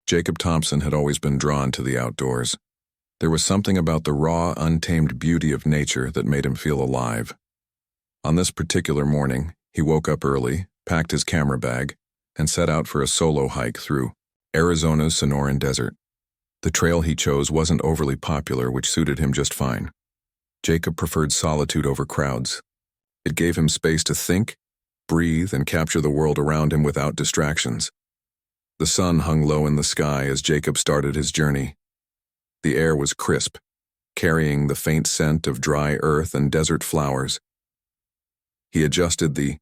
Jacob Thompson had always been drawn to the outdoors. There was something about the raw, untamed beauty of nature that made him feel alive. On this particular morning, he woke up early, packed his camera bag, and set out for a solo hike through Arizona's Sonoran Desert. The trail he chose wasn't overly popular, which suited him just fine. Jacob preferred solitude over crowds. It gave him space to think, breathe, and capture the world around him without distractions. The sun hung low in the sky as Jacob started his journey. The air was crisp, carrying the faint scent of dry earth and desert flowers. He adjusted the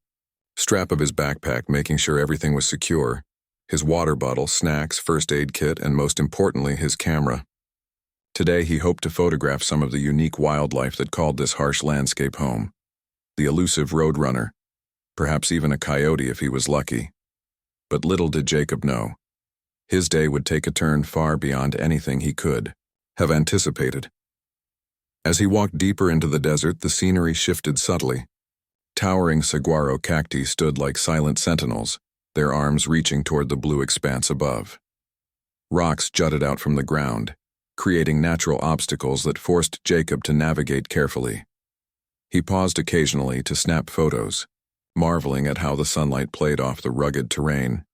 strap of his backpack, making sure everything was secure: his water bottle, snacks, first aid kit, and most importantly, his camera. Today he hoped to photograph some of the unique wildlife that called this harsh landscape home. The elusive roadrunner, perhaps even a coyote if he was lucky. But little did Jacob know, his day would take a turn far beyond anything he could have anticipated. As he walked deeper into the desert, the scenery shifted subtly. Towering saguaro cacti stood like silent sentinels, their arms reaching toward the blue expanse above. Rocks jutted out from the ground, creating natural obstacles that forced Jacob to navigate carefully. He paused occasionally to snap photos, marveling at how the sunlight played off the rugged terrain.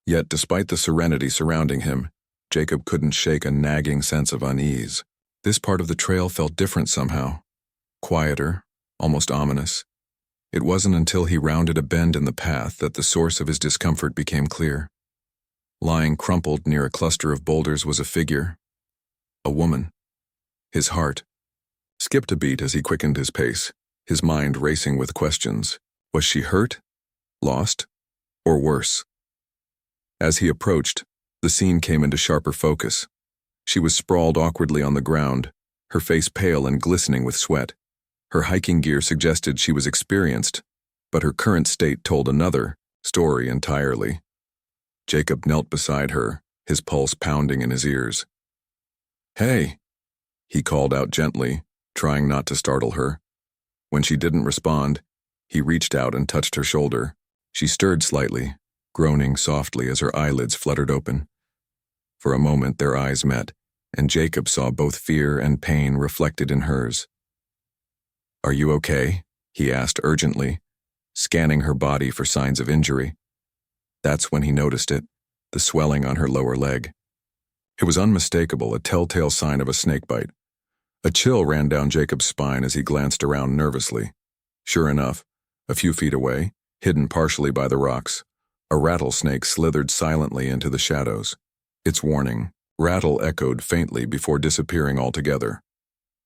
Yet despite the serenity surrounding him, Jacob couldn't shake a nagging sense of unease. This part of the trail felt different somehow, quieter, almost ominous. It wasn't until he rounded a bend in the path that the source of his discomfort became clear. Lying crumpled near a cluster of boulders was a figure, a woman. His heart skipped a beat as he quickened his pace, his mind racing with questions. Was she hurt, lost, or worse? As he approached, the scene came into sharper focus. She was sprawled awkwardly on the ground, her face pale and glistening with sweat. Her hiking gear suggested she was experienced, but her current state told another story entirely. Jacob knelt beside her, his pulse pounding in his ears. "Hey," he called out gently, trying not to startle her. When she didn't respond, he reached out and touched her shoulder. She stirred slightly, groaning softly as her eyelids fluttered open. For a moment their eyes met, and Jacob saw both fear and pain reflected in hers. "Are you okay?" he asked urgently, scanning her body for signs of injury. That's when he noticed it, the swelling on her lower leg. It was unmistakable, a telltale sign of a snakebite. A chill ran down Jacob's spine as he glanced around nervously. Sure enough, a few feet away, hidden partially by the rocks, a rattlesnake slithered silently into the shadows. Its warning, rattle, echoed faintly before disappearing altogether.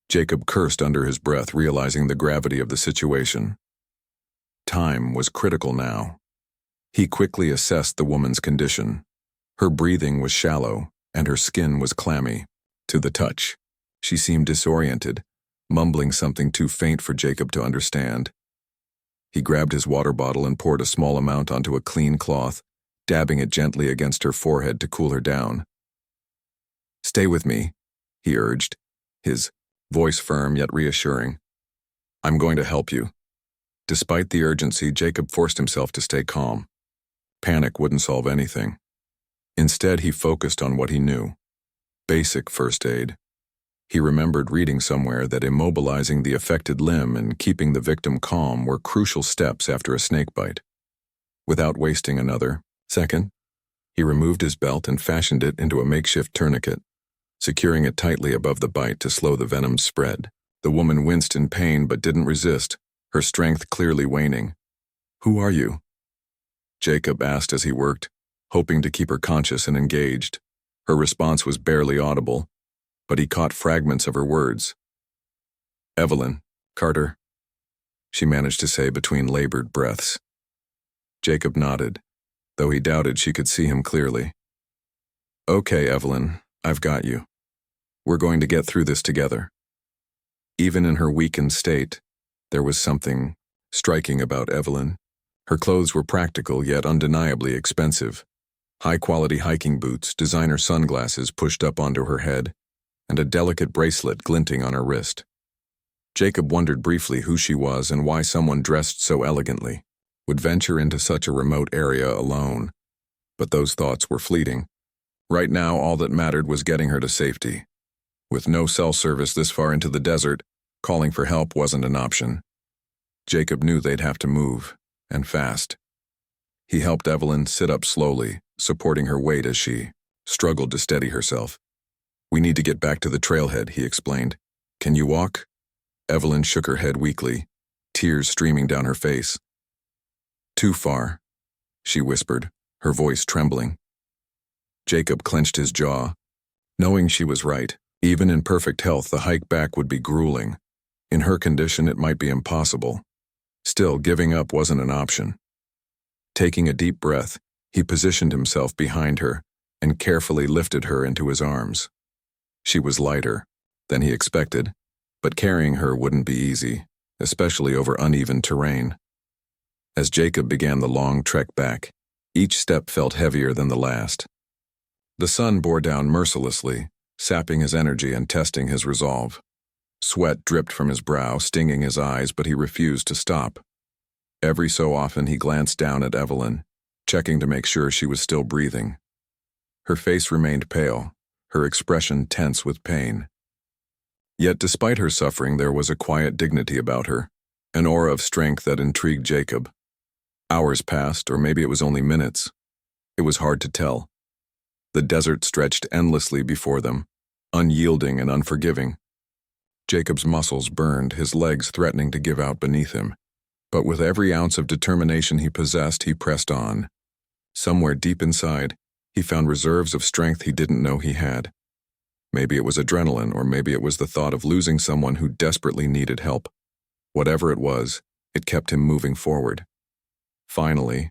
Jacob cursed under his breath, realizing the gravity of the situation. Time was critical now. He quickly assessed the woman's condition. Her breathing was shallow, and her skin was clammy. To the touch, she seemed disoriented, mumbling something too faint for Jacob to understand. He grabbed his water bottle and poured a small amount onto a clean cloth, dabbing it gently against her forehead to cool her down. "Stay with me," he urged, his voice firm yet reassuring. "I'm going to help you." Despite the urgency, Jacob forced himself to stay calm. Panic wouldn't solve anything. Instead, he focused on what he knew: basic first aid. He remembered reading somewhere that immobilizing the affected limb and keeping the victim calm were crucial steps after a snakebite. Without wasting another second, he removed his belt and fashioned it into a makeshift tourniquet, securing it tightly above the bite to slow the venom's spread. The woman winced in pain but didn't resist, her strength clearly waning. "Who are you?" Jacob asked as he worked, hoping to keep her conscious and engaged. Her response was barely audible, but he caught fragments of her words. "Evelyn Carter," she managed to say between labored breaths. Jacob nodded, though he doubted she could see him clearly. "Okay, Evelyn, I've got you. We're going to get through this together." Even in her weakened state, there was something striking about Evelyn. Her clothes were practical yet undeniably expensive. High-quality hiking boots, designer sunglasses pushed up onto her head, and a delicate bracelet glinting on her wrist. Jacob wondered briefly who she was and why someone dressed so elegantly would venture into such a remote area alone. But those thoughts were fleeting. Right now, all that mattered was getting her to safety. With no cell service this far into the desert, calling for help wasn't an option. Jacob knew they'd have to move, and fast. He helped Evelyn sit up slowly, supporting her weight as she struggled to steady herself. "We need to get back to the trailhead," he explained. "Can you walk?" Evelyn shook her head weakly, tears streaming down her face. "Too far," she whispered, her voice trembling. Jacob clenched his jaw, knowing she was right. Even in perfect health, the hike back would be grueling. In her condition, it might be impossible. Still, giving up wasn't an option. Taking a deep breath, he positioned himself behind her and carefully lifted her into his arms. She was lighter than he expected, but carrying her wouldn't be easy, especially over uneven terrain. As Jacob began the long trek back, each step felt heavier than the last. The sun bore down mercilessly, sapping his energy and testing his resolve. Sweat dripped from his brow, stinging his eyes, but he refused to stop. Every so often he glanced down at Evelyn, checking to make sure she was still breathing. Her face remained pale, her expression tense with pain. Yet despite her suffering, there was a quiet dignity about her, an aura of strength that intrigued Jacob. Hours passed, or maybe it was only minutes. It was hard to tell. The desert stretched endlessly before them, unyielding and unforgiving. Jacob's muscles burned, his legs threatening to give out beneath him. But with every ounce of determination he possessed, he pressed on. Somewhere deep inside, he found reserves of strength he didn't know he had. Maybe it was adrenaline, or maybe it was the thought of losing someone who desperately needed help. Whatever it was, it kept him moving forward. Finally,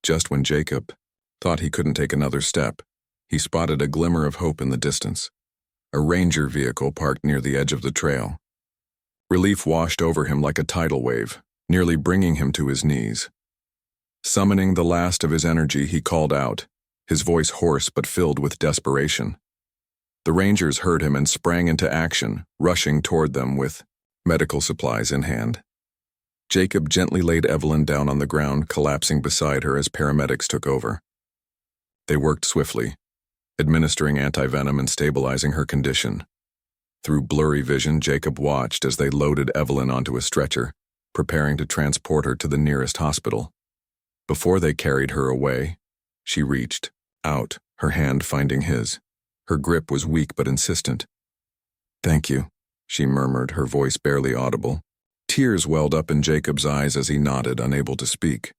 just when Jacob thought he couldn't take another step, he spotted a glimmer of hope in the distance. A ranger vehicle parked near the edge of the trail. Relief washed over him like a tidal wave, nearly bringing him to his knees. Summoning the last of his energy, he called out, his voice hoarse but filled with desperation. The rangers heard him and sprang into action, rushing toward them with medical supplies in hand. Jacob gently laid Evelyn down on the ground, collapsing beside her as paramedics took over. They worked swiftly, administering antivenom and stabilizing her condition. Through blurry vision, Jacob watched as they loaded Evelyn onto a stretcher, preparing to transport her to the nearest hospital. Before they carried her away, she reached out, her hand finding his. Her grip was weak but insistent. "Thank you," she murmured, her voice barely audible. Tears welled up in Jacob's eyes as he nodded, unable to speak.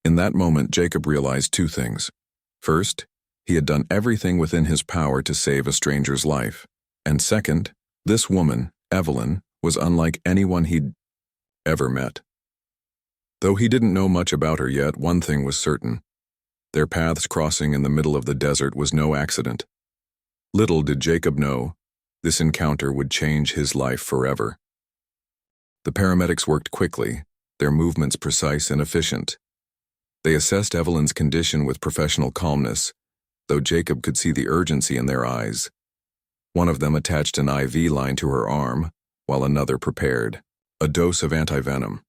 In that moment, Jacob realized two things. First, he had done everything within his power to save a stranger's life. And second, this woman, Evelyn, was unlike anyone he'd ever met. Though he didn't know much about her yet, one thing was certain. Their paths crossing in the middle of the desert was no accident. Little did Jacob know, this encounter would change his life forever. The paramedics worked quickly, their movements precise and efficient. They assessed Evelyn's condition with professional calmness, though Jacob could see the urgency in their eyes. One of them attached an IV line to her arm, while another prepared a dose of antivenom.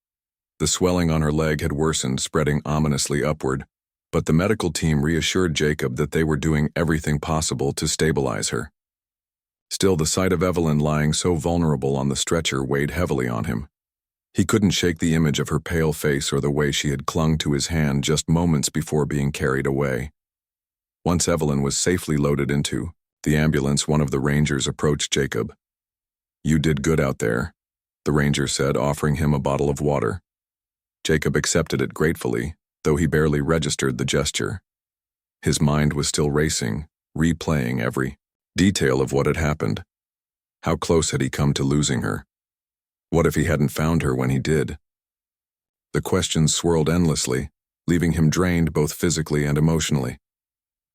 The swelling on her leg had worsened, spreading ominously upward, but the medical team reassured Jacob that they were doing everything possible to stabilize her. Still, the sight of Evelyn lying so vulnerable on the stretcher weighed heavily on him. He couldn't shake the image of her pale face or the way she had clung to his hand just moments before being carried away. Once Evelyn was safely loaded into the ambulance, one of the rangers approached Jacob. "You did good out there," the ranger said, offering him a bottle of water. Jacob accepted it gratefully, though he barely registered the gesture. His mind was still racing, replaying every detail of what had happened. How close had he come to losing her? What if he hadn't found her when he did? The questions swirled endlessly, leaving him drained both physically and emotionally.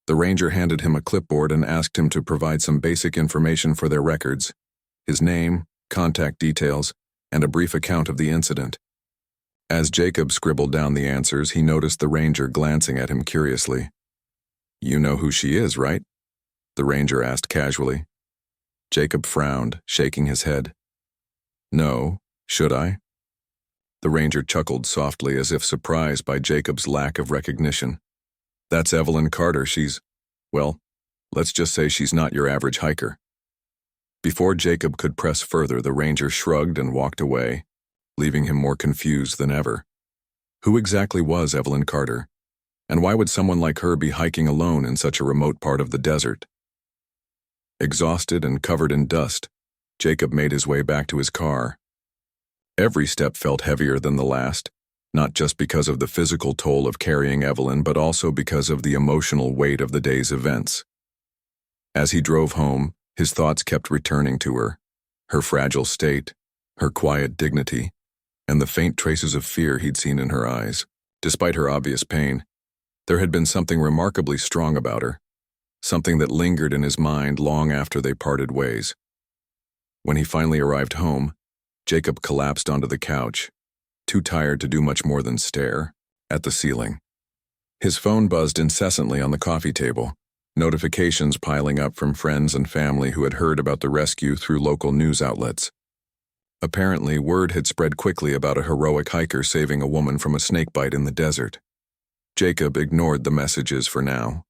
The ranger handed him a clipboard and asked him to provide some basic information for their records: his name, contact details, and a brief account of the incident. As Jacob scribbled down the answers, he noticed the ranger glancing at him curiously. "You know who she is, right?" the ranger asked casually. Jacob frowned, shaking his head. "No, should I?" The ranger chuckled softly, as if surprised by Jacob's lack of recognition. "That's Evelyn Carter. She's, well, Let's just say she's not your average hiker." Before Jacob could press further, the ranger shrugged and walked away, leaving him more confused than ever. Who exactly was Evelyn Carter? And why would someone like her be hiking alone in such a remote part of the desert? Exhausted and covered in dust, Jacob made his way back to his car. Every step felt heavier than the last, not just because of the physical toll of carrying Evelyn, but also because of the emotional weight of the day's events. As he drove home, his thoughts kept returning to her fragile state, her quiet dignity, and the faint traces of fear he'd seen in her eyes. Despite her obvious pain, there had been something remarkably strong about her, something that lingered in his mind long after they parted ways. When he finally arrived home, Jacob collapsed onto the couch, too tired to do much more than stare at the ceiling. His phone buzzed incessantly on the coffee table, notifications piling up from friends and family who had heard about the rescue through local news outlets. Apparently, word had spread quickly about a heroic hiker saving a woman from a snakebite in the desert. Jacob ignored the messages for now.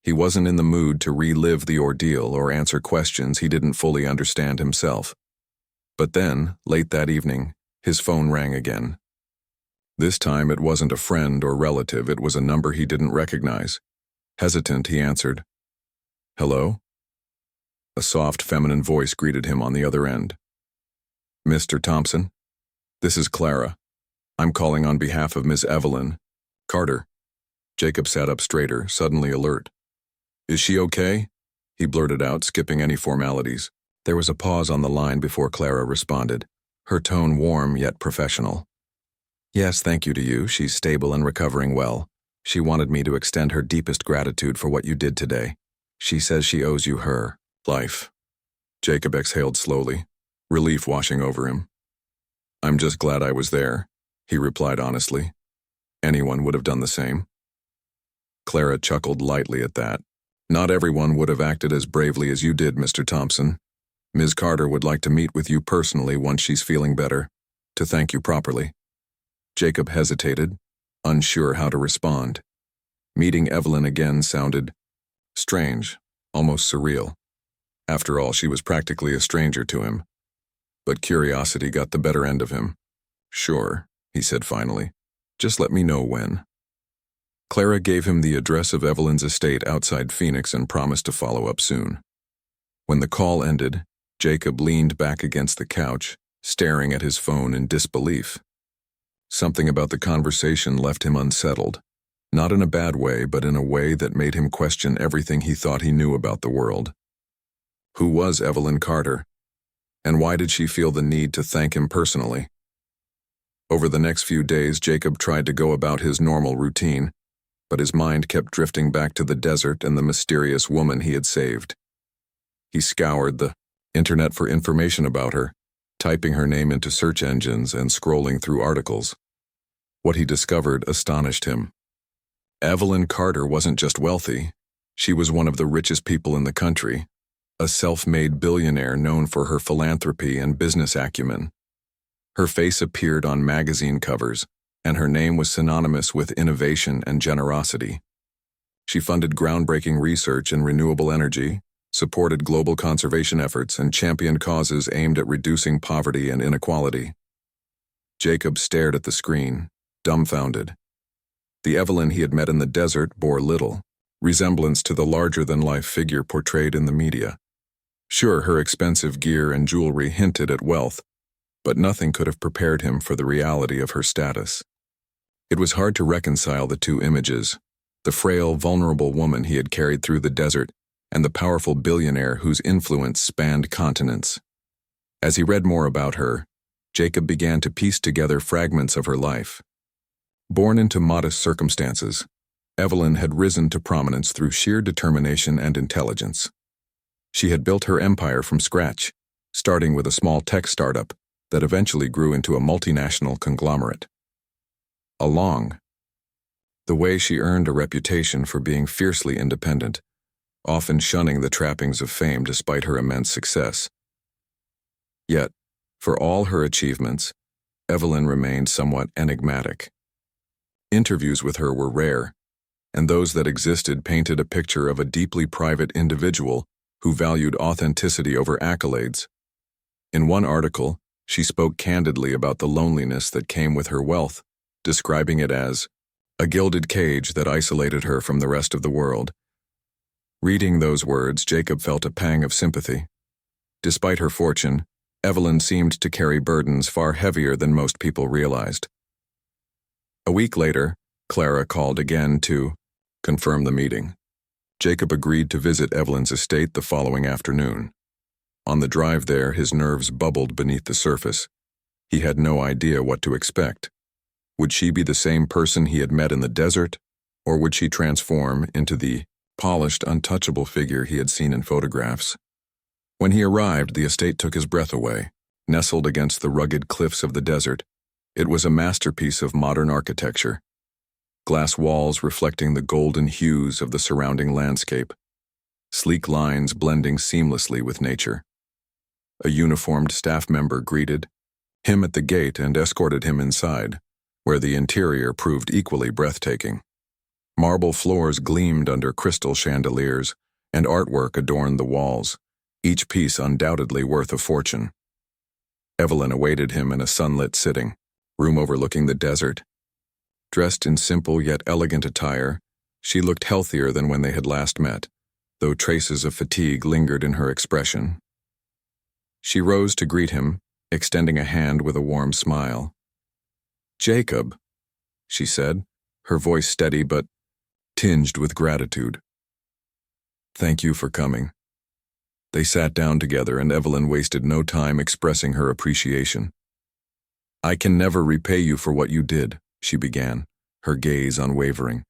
He wasn't in the mood to relive the ordeal or answer questions he didn't fully understand himself. But then, late that evening, his phone rang again. This time it wasn't a friend or relative, it was a number he didn't recognize. Hesitant, he answered. "Hello?" A soft, feminine voice greeted him on the other end. "Mr. Thompson? This is Clara. I'm calling on behalf of Miss Evelyn Carter." Jacob sat up straighter, suddenly alert. "Is she okay?" he blurted out, skipping any formalities. There was a pause on the line before Clara responded, her tone warm yet professional. "Yes, thank you to you. She's stable and recovering well. She wanted me to extend her deepest gratitude for what you did today. She says she owes you her life." Jacob exhaled slowly, relief washing over him. "I'm just glad I was there," he replied honestly. "Anyone would have done the same." Clara chuckled lightly at that. "Not everyone would have acted as bravely as you did, Mr. Thompson. Ms. Carter would like to meet with you personally once she's feeling better, to thank you properly." Jacob hesitated, unsure how to respond. Meeting Evelyn again sounded strange, almost surreal. After all, she was practically a stranger to him. But curiosity got the better end of him. "Sure," he said finally. "Just let me know when." Clara gave him the address of Evelyn's estate outside Phoenix and promised to follow up soon. When the call ended, Jacob leaned back against the couch, staring at his phone in disbelief. Something about the conversation left him unsettled, not in a bad way, but in a way that made him question everything he thought he knew about the world. Who was Evelyn Carter? And why did she feel the need to thank him personally? Over the next few days, Jacob tried to go about his normal routine, but his mind kept drifting back to the desert and the mysterious woman he had saved. He scoured the internet for information about her, typing her name into search engines and scrolling through articles. What he discovered astonished him. Evelyn Carter wasn't just wealthy, she was one of the richest people in the country, a self-made billionaire known for her philanthropy and business acumen. Her face appeared on magazine covers, and her name was synonymous with innovation and generosity. She funded groundbreaking research in renewable energy, supported global conservation efforts, and championed causes aimed at reducing poverty and inequality. Jacob stared at the screen, dumbfounded. The Evelyn he had met in the desert bore little resemblance to the larger-than-life figure portrayed in the media. Sure, her expensive gear and jewelry hinted at wealth, but nothing could have prepared him for the reality of her status. It was hard to reconcile the two images, the frail, vulnerable woman he had carried through the desert and the powerful billionaire whose influence spanned continents. As he read more about her, Jacob began to piece together fragments of her life. Born into modest circumstances, Evelyn had risen to prominence through sheer determination and intelligence. She had built her empire from scratch, starting with a small tech startup that eventually grew into a multinational conglomerate. Along the way, she earned a reputation for being fiercely independent, often shunning the trappings of fame despite her immense success. Yet, for all her achievements, Evelyn remained somewhat enigmatic. Interviews with her were rare, and those that existed painted a picture of a deeply private individual who valued authenticity over accolades. In one article, she spoke candidly about the loneliness that came with her wealth, describing it as a gilded cage that isolated her from the rest of the world. Reading those words, Jacob felt a pang of sympathy. Despite her fortune, Evelyn seemed to carry burdens far heavier than most people realized. A week later, Clara called again to confirm the meeting. Jacob agreed to visit Evelyn's estate the following afternoon. On the drive there, his nerves bubbled beneath the surface. He had no idea what to expect. Would she be the same person he had met in the desert, or would she transform into the polished, untouchable figure he had seen in photographs? When he arrived, the estate took his breath away. Nestled against the rugged cliffs of the desert, it was a masterpiece of modern architecture. Glass walls reflecting the golden hues of the surrounding landscape, sleek lines blending seamlessly with nature. A uniformed staff member greeted him at the gate and escorted him inside, where the interior proved equally breathtaking. Marble floors gleamed under crystal chandeliers, and artwork adorned the walls, each piece undoubtedly worth a fortune. Evelyn awaited him in a sunlit sitting room overlooking the desert. Dressed in simple yet elegant attire, she looked healthier than when they had last met, though traces of fatigue lingered in her expression. She rose to greet him, extending a hand with a warm smile. "Jacob," she said, her voice steady but tinged with gratitude. "Thank you for coming." They sat down together, and Evelyn wasted no time expressing her appreciation. "I can never repay you for what you did," she began, her gaze unwavering.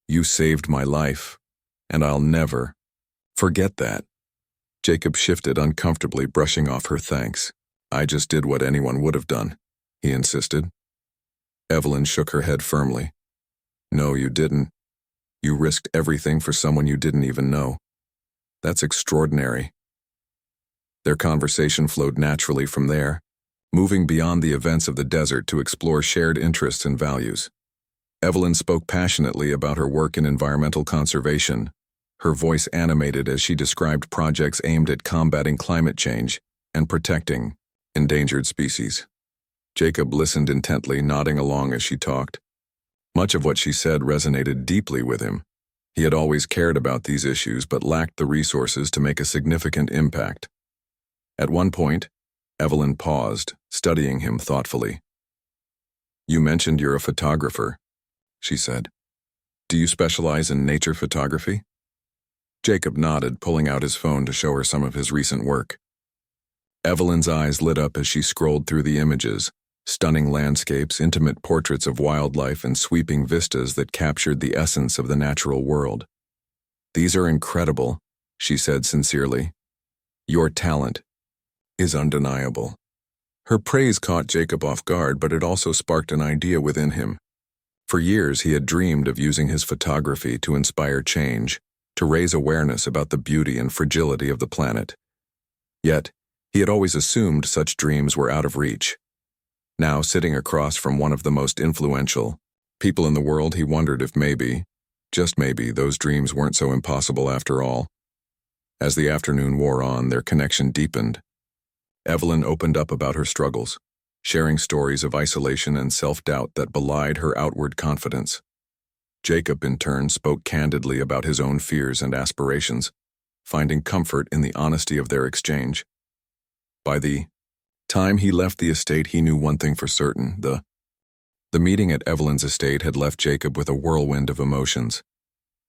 "You saved my life, and I'll never forget that." Jacob shifted uncomfortably, brushing off her thanks. "I just did what anyone would have done," he insisted. Evelyn shook her head firmly. "No, you didn't. You risked everything for someone you didn't even know. That's extraordinary." Their conversation flowed naturally from there, moving beyond the events of the desert to explore shared interests and values. Evelyn spoke passionately about her work in environmental conservation, her voice animated as she described projects aimed at combating climate change and protecting endangered species. Jacob listened intently, nodding along as she talked. Much of what she said resonated deeply with him. He had always cared about these issues but lacked the resources to make a significant impact. At one point, Evelyn paused, studying him thoughtfully. "You mentioned you're a photographer," she said. "Do you specialize in nature photography?" Jacob nodded, pulling out his phone to show her some of his recent work. Evelyn's eyes lit up as she scrolled through the images, stunning landscapes, intimate portraits of wildlife, and sweeping vistas that captured the essence of the natural world. "These are incredible," she said sincerely. "Your talent is undeniable." Her praise caught Jacob off guard, but it also sparked an idea within him. For years, he had dreamed of using his photography to inspire change, to raise awareness about the beauty and fragility of the planet. Yet, he had always assumed such dreams were out of reach. Now, sitting across from one of the most influential people in the world, he wondered if maybe, just maybe, those dreams weren't so impossible after all. As the afternoon wore on, their connection deepened. Evelyn opened up about her struggles, sharing stories of isolation and self-doubt that belied her outward confidence. Jacob, in turn, spoke candidly about his own fears and aspirations, finding comfort in the honesty of their exchange. By the time he left the estate, he knew one thing for certain. The meeting at Evelyn's estate had left Jacob with a whirlwind of emotions.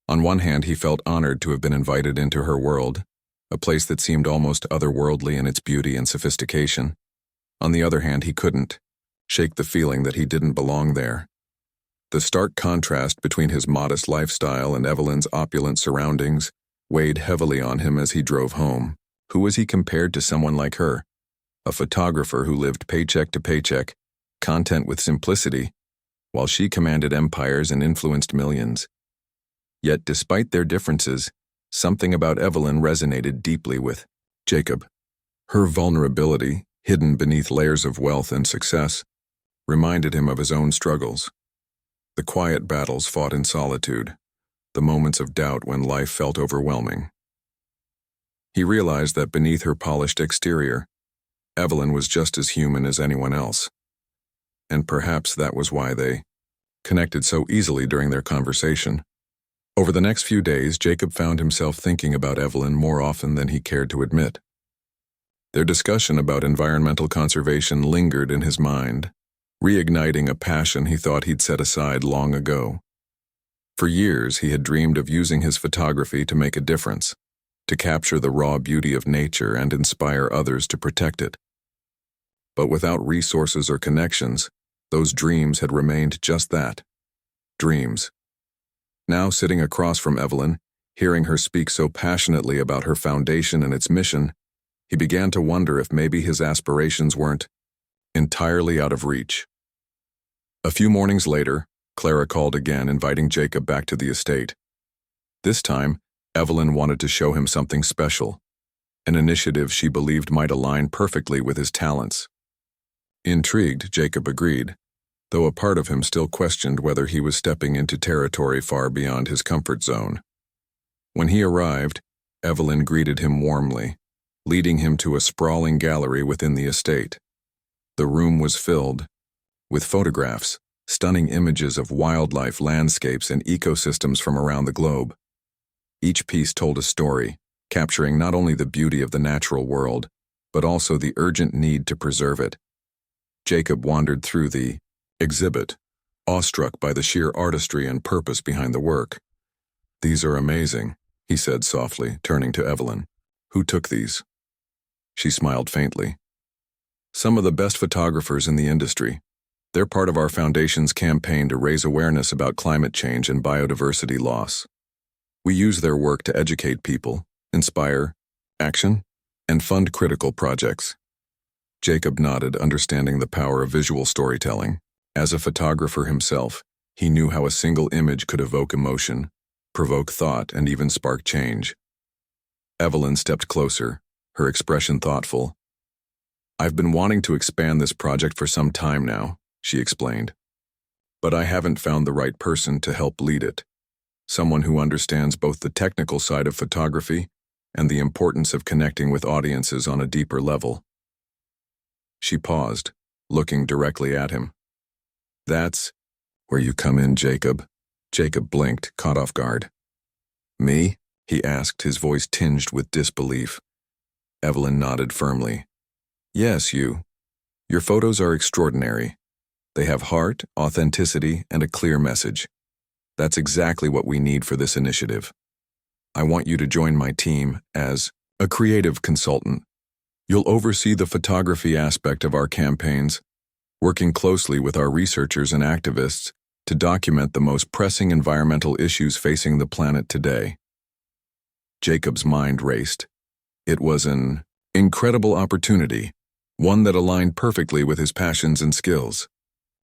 On one hand, he felt honored to have been invited into her world, a place that seemed almost otherworldly in its beauty and sophistication. On the other hand, he couldn't shake the feeling that he didn't belong there. The stark contrast between his modest lifestyle and Evelyn's opulent surroundings weighed heavily on him as he drove home. Who was he compared to someone like her? A photographer who lived paycheck to paycheck, content with simplicity, while she commanded empires and influenced millions. Yet despite their differences, something about Evelyn resonated deeply with Jacob. Her vulnerability, hidden beneath layers of wealth and success, reminded him of his own struggles. The quiet battles fought in solitude, the moments of doubt when life felt overwhelming. He realized that beneath her polished exterior, Evelyn was just as human as anyone else. And perhaps that was why they connected so easily during their conversation. Over the next few days, Jacob found himself thinking about Evelyn more often than he cared to admit. Their discussion about environmental conservation lingered in his mind, reigniting a passion he thought he'd set aside long ago. For years, he had dreamed of using his photography to make a difference, to capture the raw beauty of nature and inspire others to protect it. But without resources or connections, those dreams had remained just that, dreams. Now, sitting across from Evelyn, hearing her speak so passionately about her foundation and its mission, he began to wonder if maybe his aspirations weren't entirely out of reach. A few mornings later, Clara called again, inviting Jacob back to the estate. This time, Evelyn wanted to show him something special, an initiative she believed might align perfectly with his talents. Intrigued, Jacob agreed, though a part of him still questioned whether he was stepping into territory far beyond his comfort zone. When he arrived, Evelyn greeted him warmly, leading him to a sprawling gallery within the estate. The room was filled with photographs, stunning images of wildlife, landscapes, and ecosystems from around the globe. Each piece told a story, capturing not only the beauty of the natural world, but also the urgent need to preserve it. Jacob wandered through the exhibit, awestruck by the sheer artistry and purpose behind the work. "These are amazing," he said softly, turning to Evelyn. "Who took these?" She smiled faintly. "Some of the best photographers in the industry. They're part of our foundation's campaign to raise awareness about climate change and biodiversity loss. We use their work to educate people, inspire action, and fund critical projects." Jacob nodded, understanding the power of visual storytelling. As a photographer himself, he knew how a single image could evoke emotion, provoke thought, and even spark change. Evelyn stepped closer, her expression thoughtful. "I've been wanting to expand this project for some time now," she explained. "But I haven't found the right person to help lead it. Someone who understands both the technical side of photography and the importance of connecting with audiences on a deeper level." She paused, looking directly at him. "That's where you come in, Jacob." Jacob blinked, caught off guard. "Me?" he asked, his voice tinged with disbelief. Evelyn nodded firmly. "Yes, you. Your photos are extraordinary. They have heart, authenticity, and a clear message. That's exactly what we need for this initiative. I want you to join my team as a creative consultant. You'll oversee the photography aspect of our campaigns, working closely with our researchers and activists to document the most pressing environmental issues facing the planet today." Jacob's mind raced. It was an incredible opportunity, one that aligned perfectly with his passions and skills.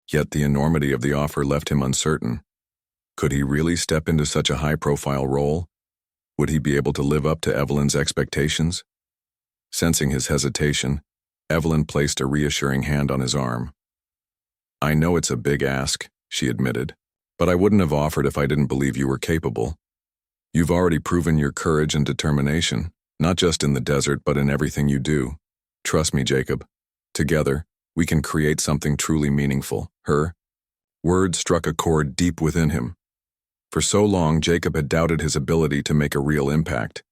Yet the enormity of the offer left him uncertain. Could he really step into such a high-profile role? Would he be able to live up to Evelyn's expectations? Sensing his hesitation, Evelyn placed a reassuring hand on his arm. "I know it's a big ask," she admitted, "but I wouldn't have offered if I didn't believe you were capable. You've already proven your courage and determination, not just in the desert but in everything you do. Trust me, Jacob. Together, we can create something truly meaningful." Her words struck a chord deep within him. For so long, Jacob had doubted his ability to make a real impact.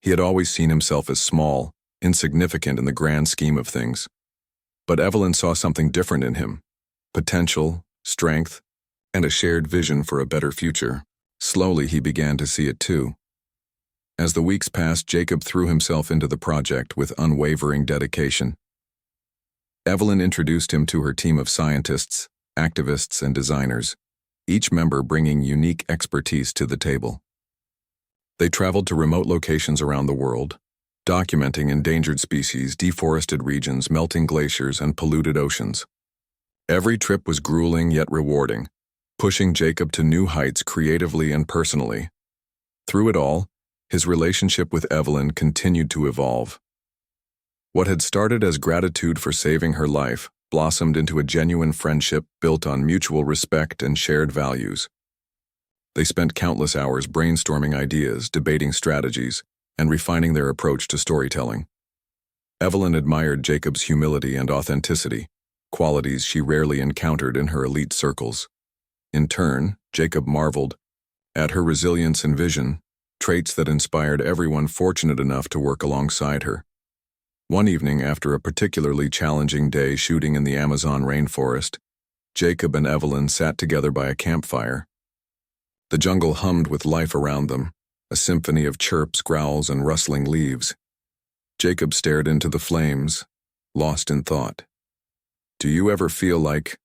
He had always seen himself as small, insignificant in the grand scheme of things. But Evelyn saw something different in him: potential, strength, and a shared vision for a better future. Slowly, he began to see it too. As the weeks passed, Jacob threw himself into the project with unwavering dedication. Evelyn introduced him to her team of scientists, activists, and designers, each member bringing unique expertise to the table. They traveled to remote locations around the world, documenting endangered species, deforested regions, melting glaciers, and polluted oceans. Every trip was grueling yet rewarding, pushing Jacob to new heights creatively and personally. Through it all, his relationship with Evelyn continued to evolve. What had started as gratitude for saving her life blossomed into a genuine friendship built on mutual respect and shared values. They spent countless hours brainstorming ideas, debating strategies, and refining their approach to storytelling. Evelyn admired Jacob's humility and authenticity, qualities she rarely encountered in her elite circles. In turn, Jacob marveled at her resilience and vision, traits that inspired everyone fortunate enough to work alongside her. One evening, after a particularly challenging day shooting in the Amazon rainforest, Jacob and Evelyn sat together by a campfire. The jungle hummed with life around them, a symphony of chirps, growls, and rustling leaves. Jacob stared into the flames, lost in thought. "Do you ever feel like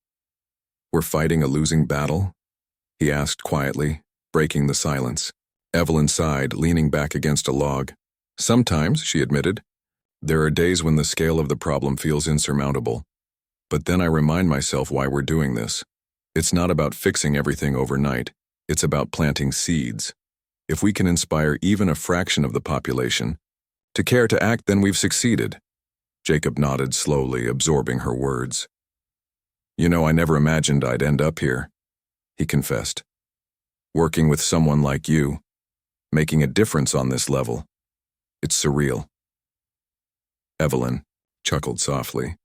we're fighting a losing battle?" he asked quietly, breaking the silence. Evelyn sighed, leaning back against a log. "Sometimes," she admitted. "There are days when the scale of the problem feels insurmountable. But then I remind myself why we're doing this. It's not about fixing everything overnight. It's about planting seeds. If we can inspire even a fraction of the population to care to act, then we've succeeded." Jacob nodded slowly, absorbing her words. "You know, I never imagined I'd end up here," he confessed. "Working with someone like you, making a difference on this level. It's surreal." Evelyn chuckled softly.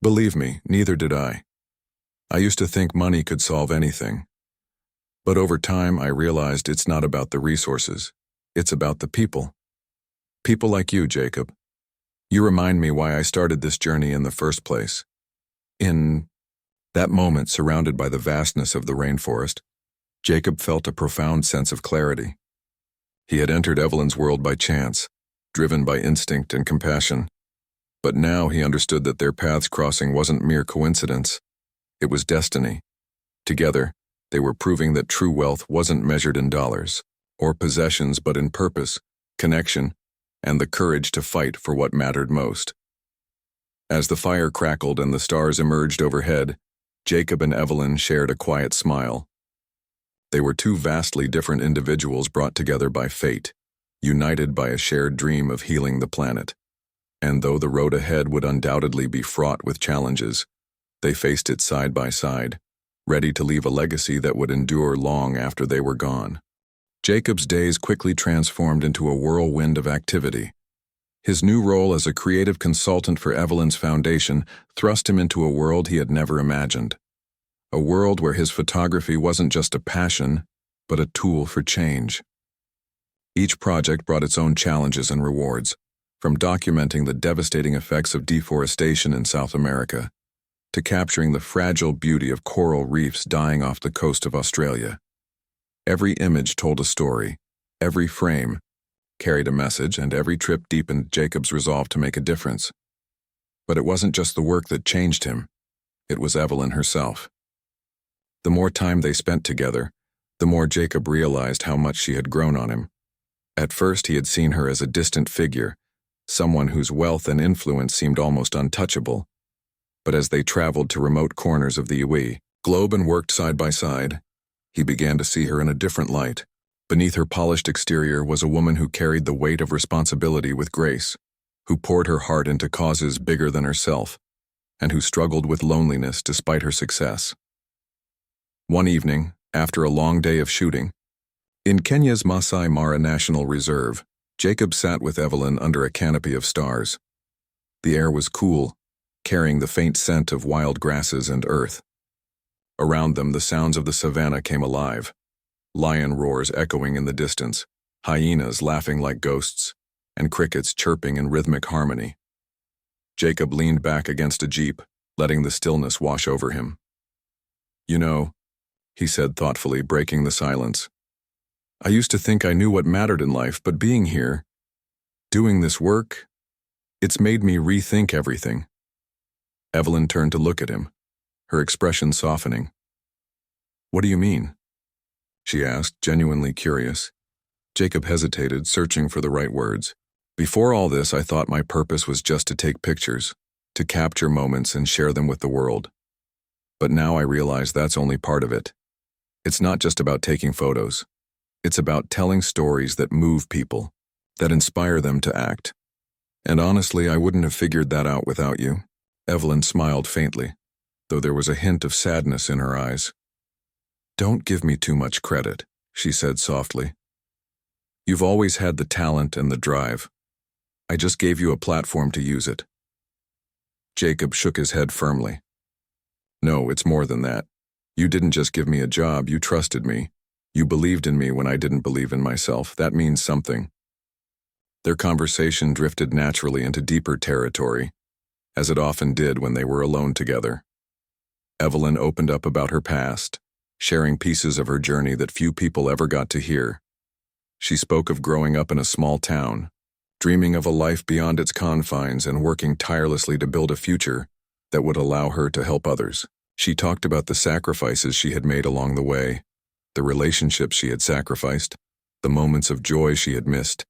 "Believe me, neither did I. I used to think money could solve anything. But over time, I realized it's not about the resources. It's about the people. People like you, Jacob. You remind me why I started this journey in the first place." In that moment, surrounded by the vastness of the rainforest, Jacob felt a profound sense of clarity. He had entered Evelyn's world by chance, driven by instinct and compassion. But now he understood that their paths crossing wasn't mere coincidence. It was destiny. Together, they were proving that true wealth wasn't measured in dollars or possessions, but in purpose, connection, and the courage to fight for what mattered most. As the fire crackled and the stars emerged overhead, Jacob and Evelyn shared a quiet smile. They were two vastly different individuals brought together by fate, united by a shared dream of healing the planet. And though the road ahead would undoubtedly be fraught with challenges, they faced it side by side, ready to leave a legacy that would endure long after they were gone. Jacob's days quickly transformed into a whirlwind of activity. His new role as a creative consultant for Evelyn's foundation thrust him into a world he had never imagined. A world where his photography wasn't just a passion, but a tool for change. Each project brought its own challenges and rewards, from documenting the devastating effects of deforestation in South America to capturing the fragile beauty of coral reefs dying off the coast of Australia. Every image told a story, every frame carried a message, and every trip deepened Jacob's resolve to make a difference. But it wasn't just the work that changed him, it was Evelyn herself. The more time they spent together, the more Jacob realized how much she had grown on him. At first he had seen her as a distant figure, someone whose wealth and influence seemed almost untouchable. But as they traveled to remote corners of the globe and worked side by side, he began to see her in a different light. Beneath her polished exterior was a woman who carried the weight of responsibility with grace, who poured her heart into causes bigger than herself, and who struggled with loneliness despite her success. One evening, after a long day of shooting, in Kenya's Masai Mara National Reserve, Jacob sat with Evelyn under a canopy of stars. The air was cool, carrying the faint scent of wild grasses and earth. Around them, the sounds of the savannah came alive, lion roars echoing in the distance, hyenas laughing like ghosts, and crickets chirping in rhythmic harmony. Jacob leaned back against a jeep, letting the stillness wash over him. "You know," he said thoughtfully, breaking the silence, "I used to think I knew what mattered in life, but being here, doing this work, it's made me rethink everything." Evelyn turned to look at him, her expression softening. "What do you mean?" she asked, genuinely curious. Jacob hesitated, searching for the right words. "Before all this, I thought my purpose was just to take pictures, to capture moments and share them with the world. But now I realize that's only part of it. It's not just about taking photos. It's about telling stories that move people, that inspire them to act. And honestly, I wouldn't have figured that out without you." Evelyn smiled faintly, though there was a hint of sadness in her eyes. "Don't give me too much credit," she said softly. You've always had the talent and the drive. I just gave you a platform to use it. Jacob shook his head firmly. No, it's more than that. You didn't just give me a job, you trusted me. You believed in me when I didn't believe in myself. That means something. Their conversation drifted naturally into deeper territory, as it often did when they were alone together. Evelyn opened up about her past, sharing pieces of her journey that few people ever got to hear. She spoke of growing up in a small town, dreaming of a life beyond its confines and working tirelessly to build a future that would allow her to help others. She talked about the sacrifices she had made along the way, the relationships she had sacrificed, the moments of joy she had missed,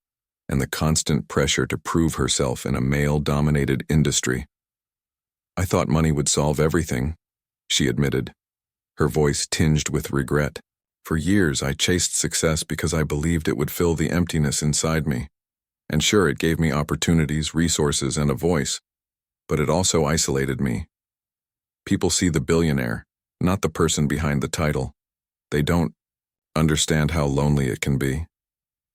and the constant pressure to prove herself in a male-dominated industry. I thought money would solve everything, she admitted, her voice tinged with regret. For years, I chased success because I believed it would fill the emptiness inside me. And sure, it gave me opportunities, resources, and a voice, but it also isolated me. People see the billionaire, not the person behind the title. They don't understand how lonely it can be,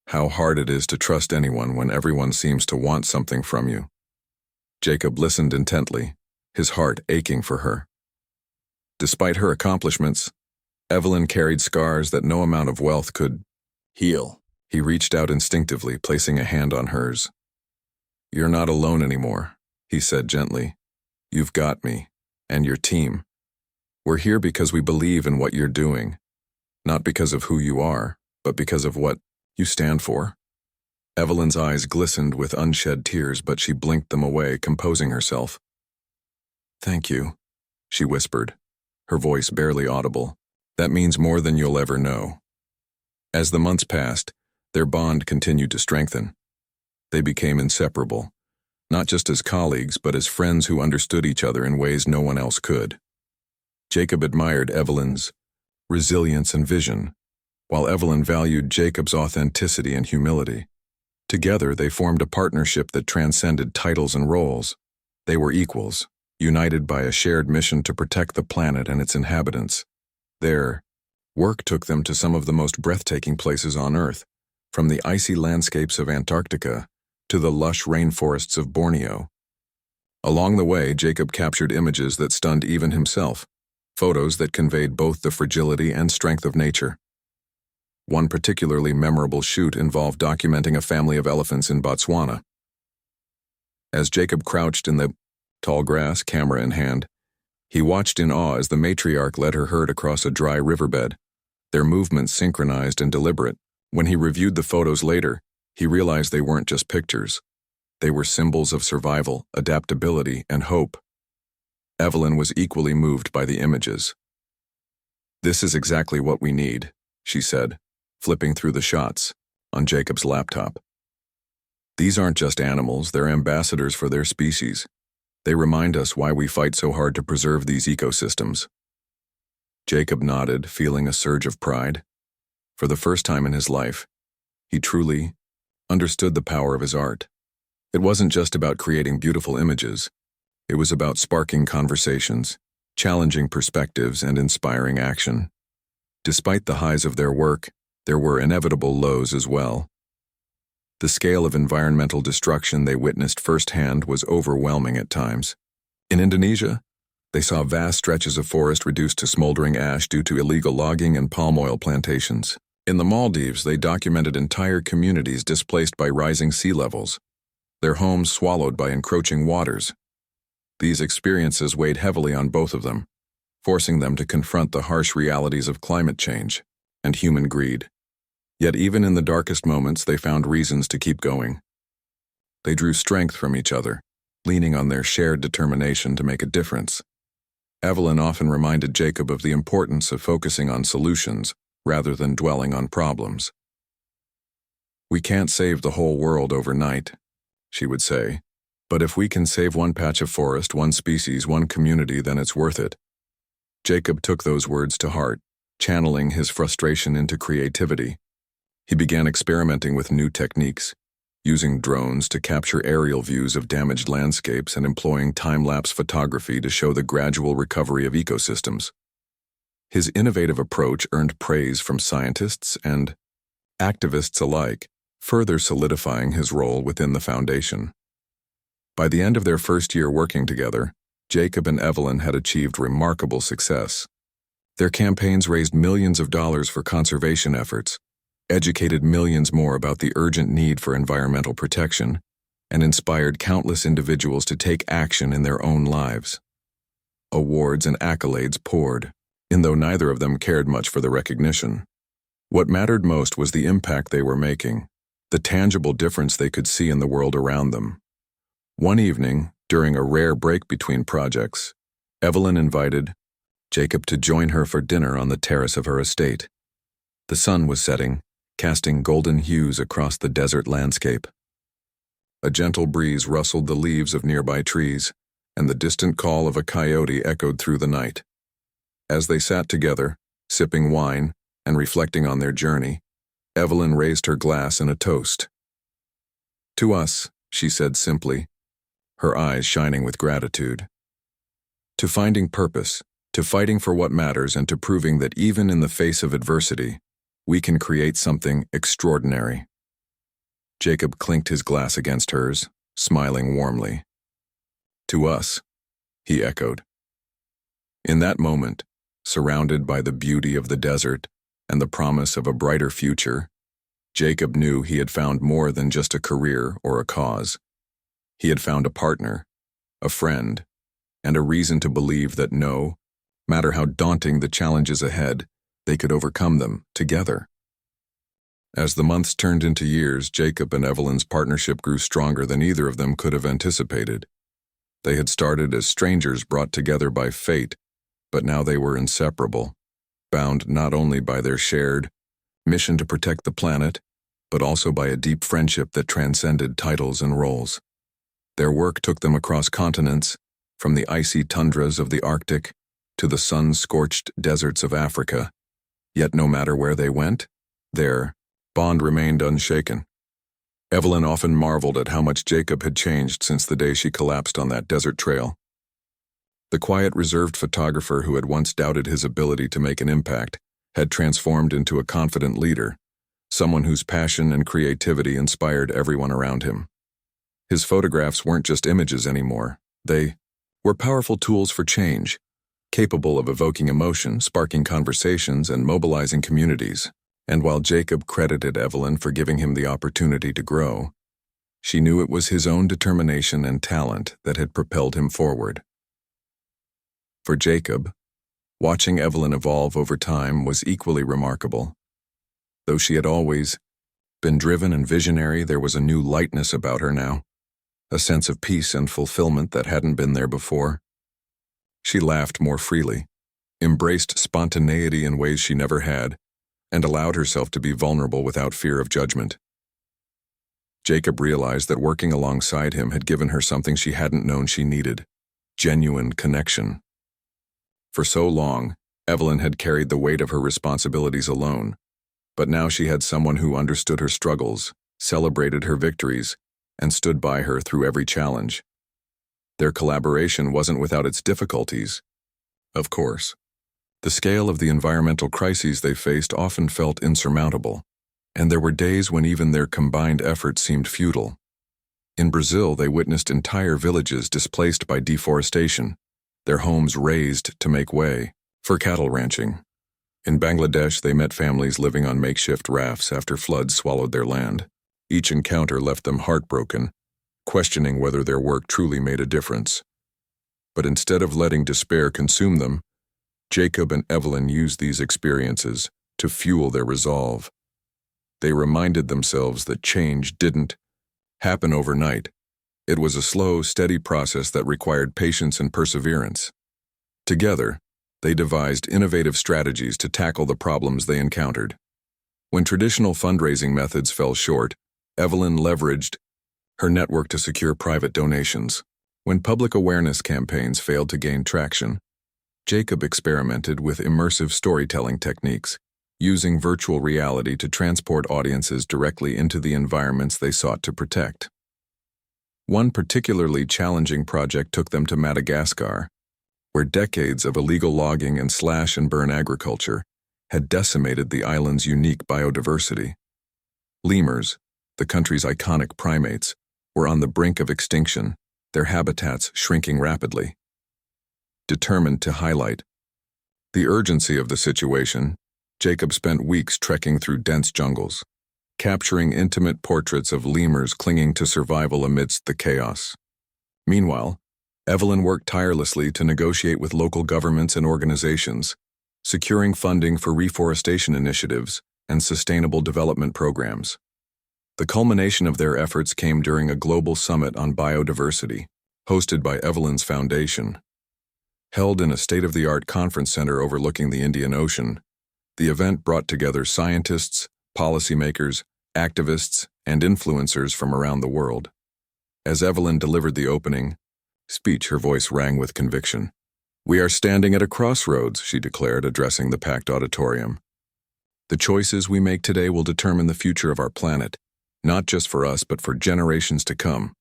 how hard it is to trust anyone when everyone seems to want something from you. Jacob listened intently, his heart aching for her. Despite her accomplishments, Evelyn carried scars that no amount of wealth could heal. He reached out instinctively, placing a hand on hers. You're not alone anymore, he said gently. You've got me, and your team. We're here because we believe in what you're doing, not because of who you are, but because of what you stand for. Evelyn's eyes glistened with unshed tears, but she blinked them away, composing herself. Thank you, she whispered, her voice barely audible. That means more than you'll ever know. As the months passed, their bond continued to strengthen. They became inseparable, not just as colleagues, but as friends who understood each other in ways no one else could. Jacob admired Evelyn's resilience and vision, while Evelyn valued Jacob's authenticity and humility. Together, they formed a partnership that transcended titles and roles. They were equals, united by a shared mission to protect the planet and its inhabitants. Their work took them to some of the most breathtaking places on Earth, from the icy landscapes of Antarctica to the lush rainforests of Borneo. Along the way, Jacob captured images that stunned even himself, photos that conveyed both the fragility and strength of nature. One particularly memorable shoot involved documenting a family of elephants in Botswana. As Jacob crouched in the tall grass, camera in hand, he watched in awe as the matriarch led her herd across a dry riverbed, their movements synchronized and deliberate. When he reviewed the photos later, he realized they weren't just pictures. They were symbols of survival, adaptability, and hope. Evelyn was equally moved by the images. This is exactly what we need, she said, flipping through the shots on Jacob's laptop. These aren't just animals, they're ambassadors for their species. They remind us why we fight so hard to preserve these ecosystems. Jacob nodded, feeling a surge of pride. For the first time in his life, he truly understood the power of his art. It wasn't just about creating beautiful images. It was about sparking conversations, challenging perspectives, and inspiring action. Despite the highs of their work, there were inevitable lows as well. The scale of environmental destruction they witnessed firsthand was overwhelming at times. In Indonesia, they saw vast stretches of forest reduced to smoldering ash due to illegal logging and palm oil plantations. In the Maldives, they documented entire communities displaced by rising sea levels, their homes swallowed by encroaching waters. These experiences weighed heavily on both of them, forcing them to confront the harsh realities of climate change and human greed. Yet even in the darkest moments, they found reasons to keep going. They drew strength from each other, leaning on their shared determination to make a difference. Evelyn often reminded Jacob of the importance of focusing on solutions rather than dwelling on problems. We can't save the whole world overnight, she would say, but if we can save one patch of forest, one species, one community, then it's worth it. Jacob took those words to heart, channeling his frustration into creativity. He began experimenting with new techniques, using drones to capture aerial views of damaged landscapes and employing time-lapse photography to show the gradual recovery of ecosystems. His innovative approach earned praise from scientists and activists alike, further solidifying his role within the foundation. By the end of their first year working together, Jacob and Evelyn had achieved remarkable success. Their campaigns raised millions of dollars for conservation efforts, educated millions more about the urgent need for environmental protection, and inspired countless individuals to take action in their own lives. Awards and accolades poured, and though neither of them cared much for the recognition. What mattered most was the impact they were making, the tangible difference they could see in the world around them. One evening, during a rare break between projects, Evelyn invited Jacob to join her for dinner on the terrace of her estate. The sun was setting, casting golden hues across the desert landscape. A gentle breeze rustled the leaves of nearby trees, and the distant call of a coyote echoed through the night. As they sat together, sipping wine and reflecting on their journey, Evelyn raised her glass in a toast. "To us," she said simply, her eyes shining with gratitude. "To finding purpose, to fighting for what matters, and to proving that even in the face of adversity, we can create something extraordinary." Jacob clinked his glass against hers, smiling warmly. "To us," he echoed. In that moment, surrounded by the beauty of the desert and the promise of a brighter future, Jacob knew he had found more than just a career or a cause. He had found a partner, a friend, and a reason to believe that no matter how daunting the challenges ahead, they could overcome them together. As the months turned into years, Jacob and Evelyn's partnership grew stronger than either of them could have anticipated. They had started as strangers brought together by fate, but now they were inseparable, bound not only by their shared mission to protect the planet, but also by a deep friendship that transcended titles and roles. Their work took them across continents, from the icy tundras of the Arctic to the sun-scorched deserts of Africa. Yet no matter where they went, their bond remained unshaken. Evelyn often marveled at how much Jacob had changed since the day she collapsed on that desert trail. The quiet, reserved photographer who had once doubted his ability to make an impact had transformed into a confident leader, someone whose passion and creativity inspired everyone around him. His photographs weren't just images anymore. They were powerful tools for change, capable of evoking emotion, sparking conversations, and mobilizing communities. And while Jacob credited Evelyn for giving him the opportunity to grow, she knew it was his own determination and talent that had propelled him forward. For Jacob, watching Evelyn evolve over time was equally remarkable. Though she had always been driven and visionary, there was a new lightness about her now, a sense of peace and fulfillment that hadn't been there before. She laughed more freely, embraced spontaneity in ways she never had, and allowed herself to be vulnerable without fear of judgment. Jacob realized that working alongside him had given her something she hadn't known she needed: genuine connection. For so long, Evelyn had carried the weight of her responsibilities alone, but now she had someone who understood her struggles, celebrated her victories, and stood by her through every challenge. Their collaboration wasn't without its difficulties, of course. The scale of the environmental crises they faced often felt insurmountable, and there were days when even their combined efforts seemed futile. In Brazil, they witnessed entire villages displaced by deforestation, their homes razed to make way for cattle ranching. In Bangladesh, they met families living on makeshift rafts after floods swallowed their land. Each encounter left them heartbroken, questioning whether their work truly made a difference. But instead of letting despair consume them, Jacob and Evelyn used these experiences to fuel their resolve. They reminded themselves that change didn't happen overnight. It was a slow, steady process that required patience and perseverance. Together, they devised innovative strategies to tackle the problems they encountered. When traditional fundraising methods fell short, Evelyn leveraged her network to secure private donations. When public awareness campaigns failed to gain traction, Jacob experimented with immersive storytelling techniques, using virtual reality to transport audiences directly into the environments they sought to protect. One particularly challenging project took them to Madagascar, where decades of illegal logging and slash-and-burn agriculture had decimated the island's unique biodiversity. Lemurs, the country's iconic primates, were on the brink of extinction, their habitats shrinking rapidly. Determined to highlight the urgency of the situation, Jacob spent weeks trekking through dense jungles, capturing intimate portraits of lemurs clinging to survival amidst the chaos. Meanwhile, Evelyn worked tirelessly to negotiate with local governments and organizations, securing funding for reforestation initiatives and sustainable development programs. The culmination of their efforts came during a global summit on biodiversity, hosted by Evelyn's foundation. Held in a state-of-the-art conference center overlooking the Indian Ocean, the event brought together scientists, policymakers, activists, and influencers from around the world. As Evelyn delivered the opening speech, her voice rang with conviction. "We are standing at a crossroads," she declared, addressing the packed auditorium. "The choices we make today will determine the future of our planet, not just for us but for generations to come."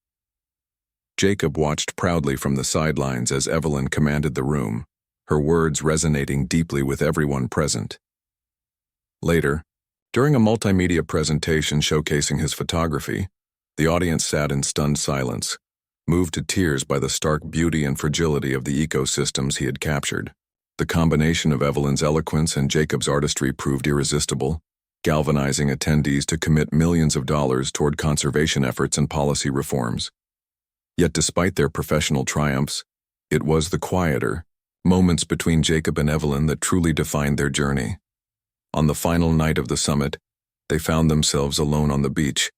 Jacob watched proudly from the sidelines as Evelyn commanded the room, her words resonating deeply with everyone present. Later, during a multimedia presentation showcasing his photography, the audience sat in stunned silence, moved to tears by the stark beauty and fragility of the ecosystems he had captured. The combination of Evelyn's eloquence and Jacob's artistry proved irresistible, galvanizing attendees to commit millions of dollars toward conservation efforts and policy reforms. Yet despite their professional triumphs, it was the quieter moments between Jacob and Evelyn that truly defined their journey. On the final night of the summit, they found themselves alone on the beach,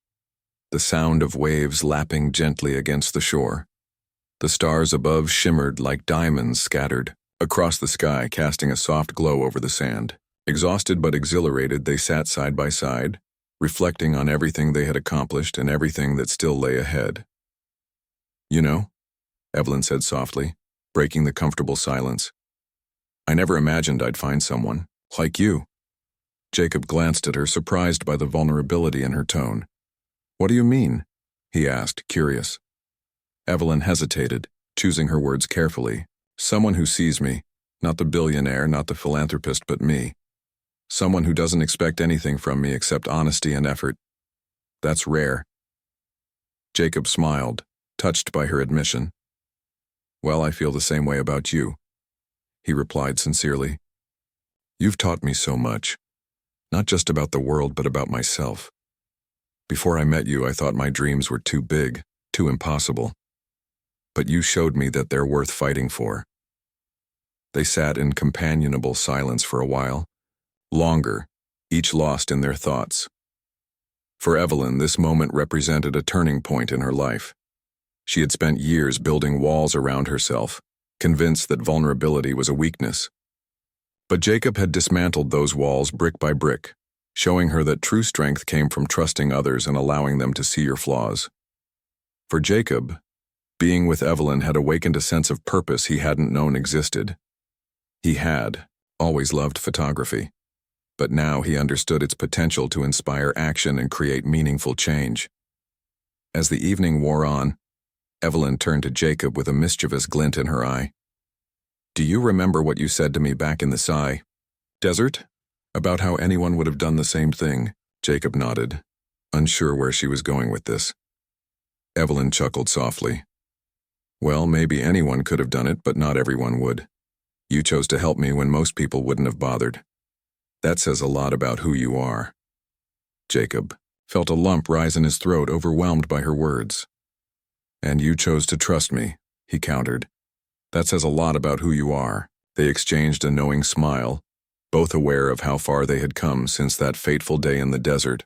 the sound of waves lapping gently against the shore. The stars above shimmered like diamonds scattered across the sky, casting a soft glow over the sand. Exhausted but exhilarated, they sat side by side, reflecting on everything they had accomplished and everything that still lay ahead. "You know," Evelyn said softly, breaking the comfortable silence, "I never imagined I'd find someone like you." Jacob glanced at her, surprised by the vulnerability in her tone. "What do you mean?" he asked, curious. Evelyn hesitated, choosing her words carefully. "Someone who sees me, not the billionaire, not the philanthropist, but me. Someone who doesn't expect anything from me except honesty and effort. That's rare." Jacob smiled, touched by her admission. "Well, I feel the same way about you," he replied sincerely. "You've taught me so much. Not just about the world, but about myself. Before I met you, I thought my dreams were too big, too impossible. But you showed me that they're worth fighting for." They sat in companionable silence for a while, longer, each lost in their thoughts. For Evelyn, this moment represented a turning point in her life. She had spent years building walls around herself, convinced that vulnerability was a weakness. But Jacob had dismantled those walls brick by brick, showing her that true strength came from trusting others and allowing them to see your flaws. For Jacob, being with Evelyn had awakened a sense of purpose he hadn't known existed. He had always loved photography, but now he understood its potential to inspire action and create meaningful change. As the evening wore on, Evelyn turned to Jacob with a mischievous glint in her eye. "Do you remember what you said to me back in the desert? About how anyone would have done the same thing?" Jacob nodded, unsure where she was going with this. Evelyn chuckled softly. "Well, maybe anyone could have done it, but not everyone would. You chose to help me when most people wouldn't have bothered. That says a lot about who you are." Jacob felt a lump rise in his throat, overwhelmed by her words. "And you chose to trust me," he countered. "That says a lot about who you are." They exchanged a knowing smile, both aware of how far they had come since that fateful day in the desert.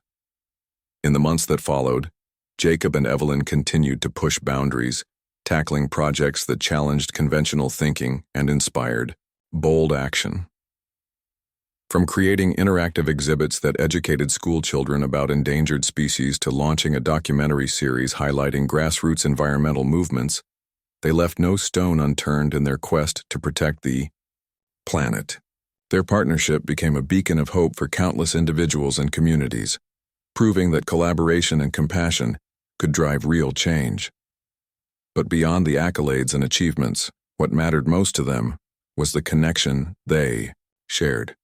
In the months that followed, Jacob and Evelyn continued to push boundaries, tackling projects that challenged conventional thinking and inspired bold action. From creating interactive exhibits that educated school children about endangered species to launching a documentary series highlighting grassroots environmental movements, they left no stone unturned in their quest to protect the planet. Their partnership became a beacon of hope for countless individuals and communities, proving that collaboration and compassion could drive real change. But beyond the accolades and achievements, What mattered most to them was the connection they shared.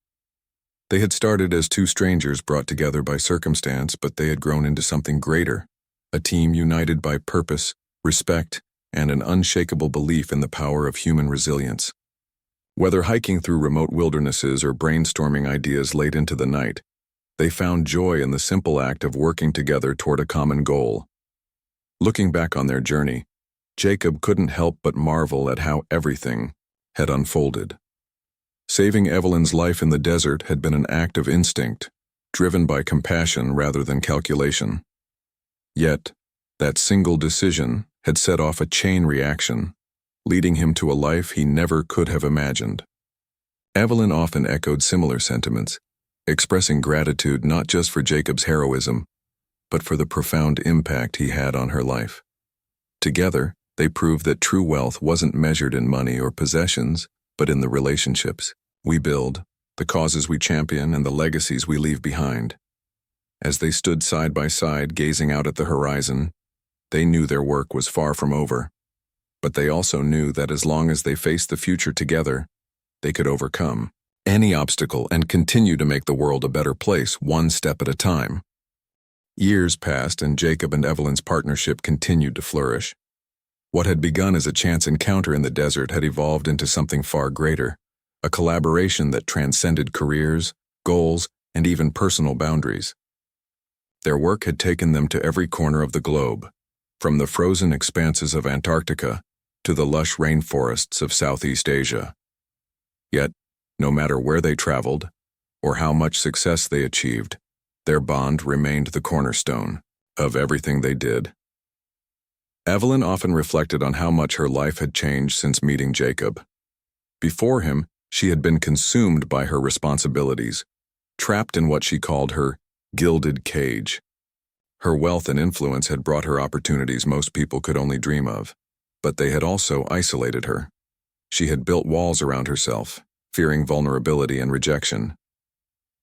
They had started as two strangers brought together by circumstance, but they had grown into something greater, a team united by purpose, respect, and an unshakable belief in the power of human resilience. Whether hiking through remote wildernesses or brainstorming ideas late into the night, they found joy in the simple act of working together toward a common goal. Looking back on their journey, Jacob couldn't help but marvel at how everything had unfolded. Saving Evelyn's life in the desert had been an act of instinct, driven by compassion rather than calculation. Yet, that single decision had set off a chain reaction, leading him to a life he never could have imagined. Evelyn often echoed similar sentiments, expressing gratitude not just for Jacob's heroism, but for the profound impact he had on her life. Together, they proved that true wealth wasn't measured in money or possessions, but in the relationships we build, the causes we champion, and the legacies we leave behind. As they stood side by side gazing out at the horizon, they knew their work was far from over. But they also knew that as long as they faced the future together, they could overcome any obstacle and continue to make the world a better place one step at a time. Years passed and Jacob and Evelyn's partnership continued to flourish. What had begun as a chance encounter in the desert had evolved into something far greater, a collaboration that transcended careers, goals, and even personal boundaries. Their work had taken them to every corner of the globe, from the frozen expanses of Antarctica to the lush rainforests of Southeast Asia. Yet, no matter where they traveled, or how much success they achieved, their bond remained the cornerstone of everything they did. Evelyn often reflected on how much her life had changed since meeting Jacob. Before him, she had been consumed by her responsibilities, trapped in what she called her gilded cage. Her wealth and influence had brought her opportunities most people could only dream of, but they had also isolated her. She had built walls around herself, fearing vulnerability and rejection.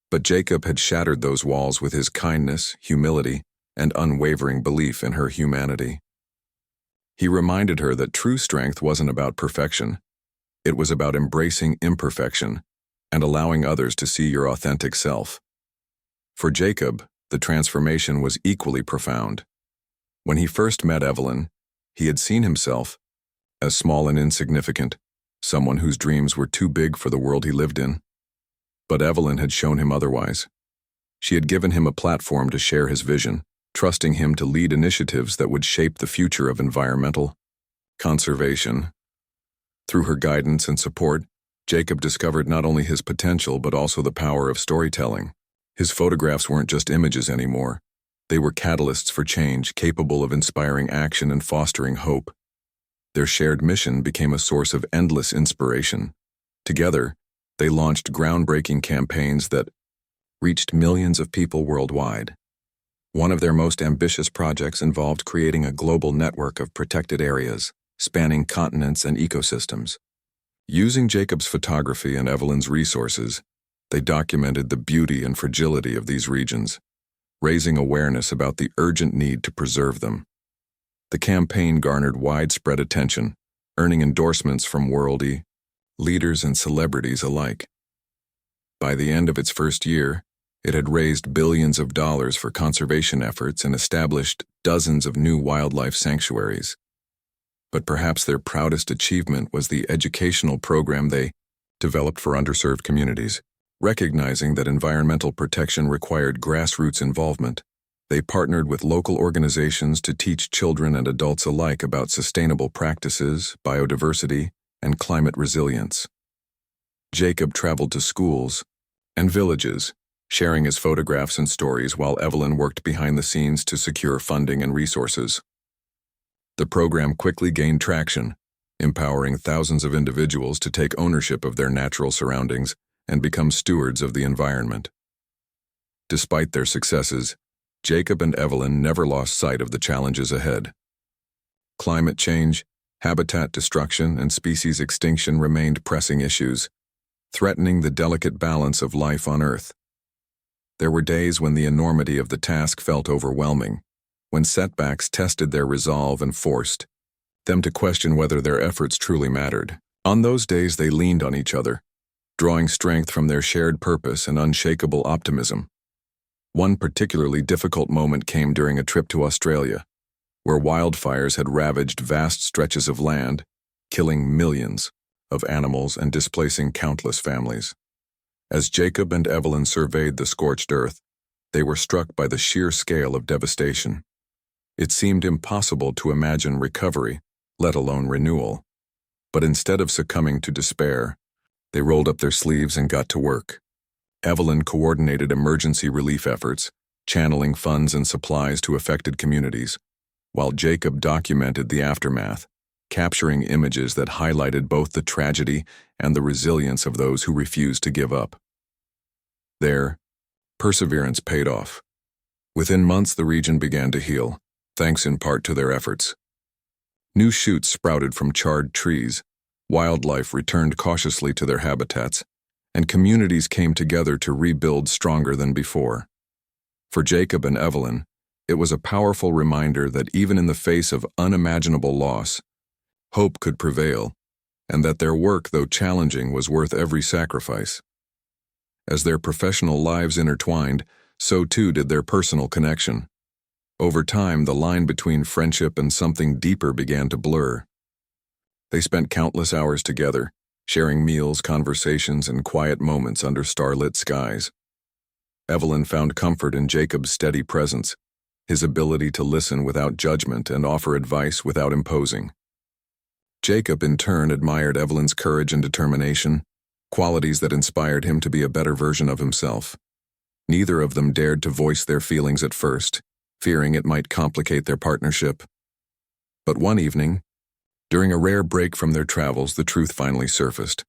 But Jacob had shattered those walls with his kindness, humility, and unwavering belief in her humanity. He reminded her that true strength wasn't about perfection. It was about embracing imperfection and allowing others to see your authentic self. For Jacob, the transformation was equally profound. When he first met Evelyn, he had seen himself as small and insignificant, someone whose dreams were too big for the world he lived in. But Evelyn had shown him otherwise. She had given him a platform to share his vision, trusting him to lead initiatives that would shape the future of environmental conservation. Through her guidance and support, Jacob discovered not only his potential but also the power of storytelling. His photographs weren't just images anymore. They were catalysts for change, capable of inspiring action and fostering hope. Their shared mission became a source of endless inspiration. Together, they launched groundbreaking campaigns that reached millions of people worldwide. One of their most ambitious projects involved creating a global network of protected areas, spanning continents and ecosystems. Using Jacob's photography and Evelyn's resources, they documented the beauty and fragility of these regions, raising awareness about the urgent need to preserve them. The campaign garnered widespread attention, earning endorsements from worldly leaders and celebrities alike. By the end of its first year, it had raised billions of dollars for conservation efforts and established dozens of new wildlife sanctuaries. But perhaps their proudest achievement was the educational program they developed for underserved communities. Recognizing that environmental protection required grassroots involvement, they partnered with local organizations to teach children and adults alike about sustainable practices, biodiversity, and climate resilience. Jacob traveled to schools and villages, sharing his photographs and stories while Evelyn worked behind the scenes to secure funding and resources. The program quickly gained traction, empowering thousands of individuals to take ownership of their natural surroundings and become stewards of the environment. Despite their successes, Jacob and Evelyn never lost sight of the challenges ahead. Climate change, habitat destruction, and species extinction remained pressing issues, threatening the delicate balance of life on Earth. There were days when the enormity of the task felt overwhelming, when setbacks tested their resolve and forced them to question whether their efforts truly mattered. On those days they leaned on each other, drawing strength from their shared purpose and unshakable optimism. One particularly difficult moment came during a trip to Australia, where wildfires had ravaged vast stretches of land, killing millions of animals and displacing countless families. As Jacob and Evelyn surveyed the scorched earth, they were struck by the sheer scale of devastation. It seemed impossible to imagine recovery, let alone renewal. But instead of succumbing to despair, they rolled up their sleeves and got to work. Evelyn coordinated emergency relief efforts, channeling funds and supplies to affected communities, while Jacob documented the aftermath, capturing images that highlighted both the tragedy and the resilience of those who refused to give up. Their perseverance paid off. Within months, the region began to heal, thanks in part to their efforts. New shoots sprouted from charred trees, wildlife returned cautiously to their habitats, and communities came together to rebuild stronger than before. For Jacob and Evelyn, it was a powerful reminder that even in the face of unimaginable loss, hope could prevail, and that their work, though challenging, was worth every sacrifice. As their professional lives intertwined, so too did their personal connection. Over time, the line between friendship and something deeper began to blur. They spent countless hours together, sharing meals, conversations, and quiet moments under starlit skies. Evelyn found comfort in Jacob's steady presence, his ability to listen without judgment and offer advice without imposing. Jacob, in turn, admired Evelyn's courage and determination, qualities that inspired him to be a better version of himself. Neither of them dared to voice their feelings at first, fearing it might complicate their partnership. But one evening, during a rare break from their travels, the truth finally surfaced.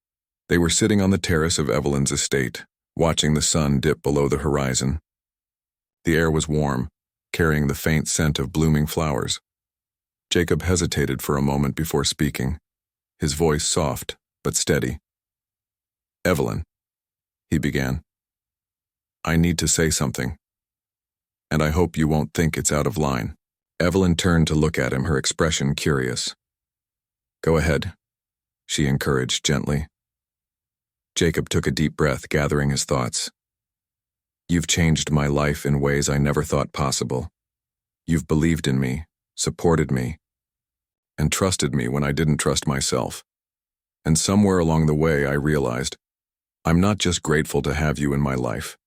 They were sitting on the terrace of Evelyn's estate, watching the sun dip below the horizon. The air was warm, carrying the faint scent of blooming flowers. Jacob hesitated for a moment before speaking, his voice soft but steady. "Evelyn," he began, "I need to say something, and I hope you won't think it's out of line." Evelyn turned to look at him, her expression curious. "Go ahead," she encouraged gently. Jacob took a deep breath, gathering his thoughts. "You've changed my life in ways I never thought possible. You've believed in me, supported me, and trusted me when I didn't trust myself. And somewhere along the way I realized, I'm not just grateful to have you in my life.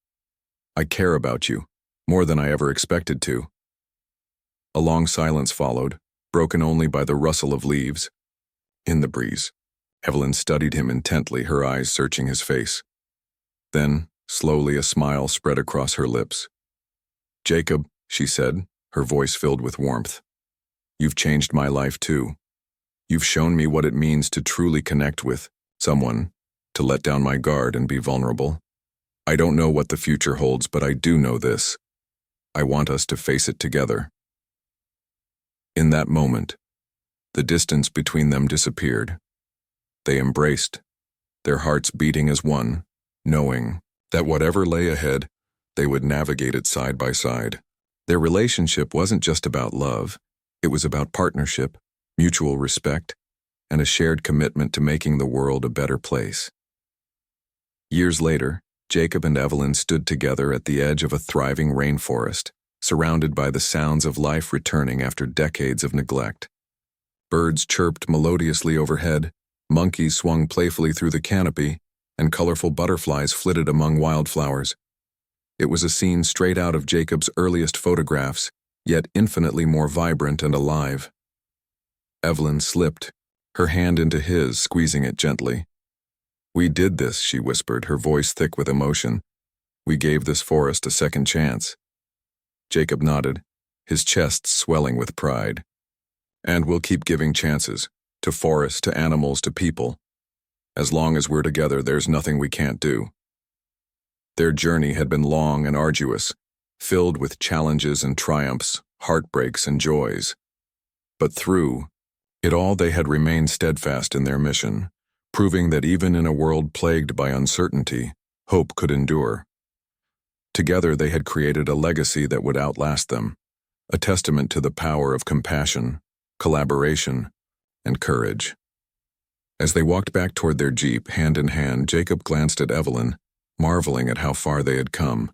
I care about you, more than I ever expected to." A long silence followed, broken only by the rustle of leaves. In the breeze, Evelyn studied him intently, her eyes searching his face. Then, slowly, a smile spread across her lips. "Jacob," she said, her voice filled with warmth, "you've changed my life too. You've shown me what it means to truly connect with someone, to let down my guard and be vulnerable. I don't know what the future holds, but I do know this. I want us to face it together." In that moment, the distance between them disappeared. They embraced, their hearts beating as one, knowing that whatever lay ahead, they would navigate it side by side. Their relationship wasn't just about love, it was about partnership, mutual respect, and a shared commitment to making the world a better place. Years later, Jacob and Evelyn stood together at the edge of a thriving rainforest, surrounded by the sounds of life returning after decades of neglect. Birds chirped melodiously overhead, monkeys swung playfully through the canopy, and colorful butterflies flitted among wildflowers. It was a scene straight out of Jacob's earliest photographs, yet infinitely more vibrant and alive. Evelyn slipped, her hand into his, squeezing it gently. "We did this," she whispered, her voice thick with emotion. "We gave this forest a second chance." Jacob nodded, his chest swelling with pride. "And we'll keep giving chances, to forests, to animals, to people. As long as we're together, there's nothing we can't do." Their journey had been long and arduous, filled with challenges and triumphs, heartbreaks and joys. But through it all, they had remained steadfast in their mission, proving that even in a world plagued by uncertainty, hope could endure. Together they had created a legacy that would outlast them, a testament to the power of compassion, collaboration, and courage. As they walked back toward their jeep, hand in hand, Jacob glanced at Evelyn, marveling at how far they had come.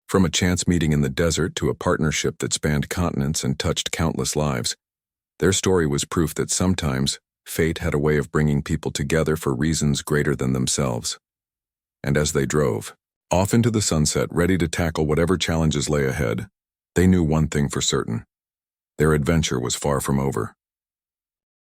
From a chance meeting in the desert to a partnership that spanned continents and touched countless lives, their story was proof that sometimes fate had a way of bringing people together for reasons greater than themselves. And as they drove off into the sunset, ready to tackle whatever challenges lay ahead, they knew one thing for certain: their adventure was far from over.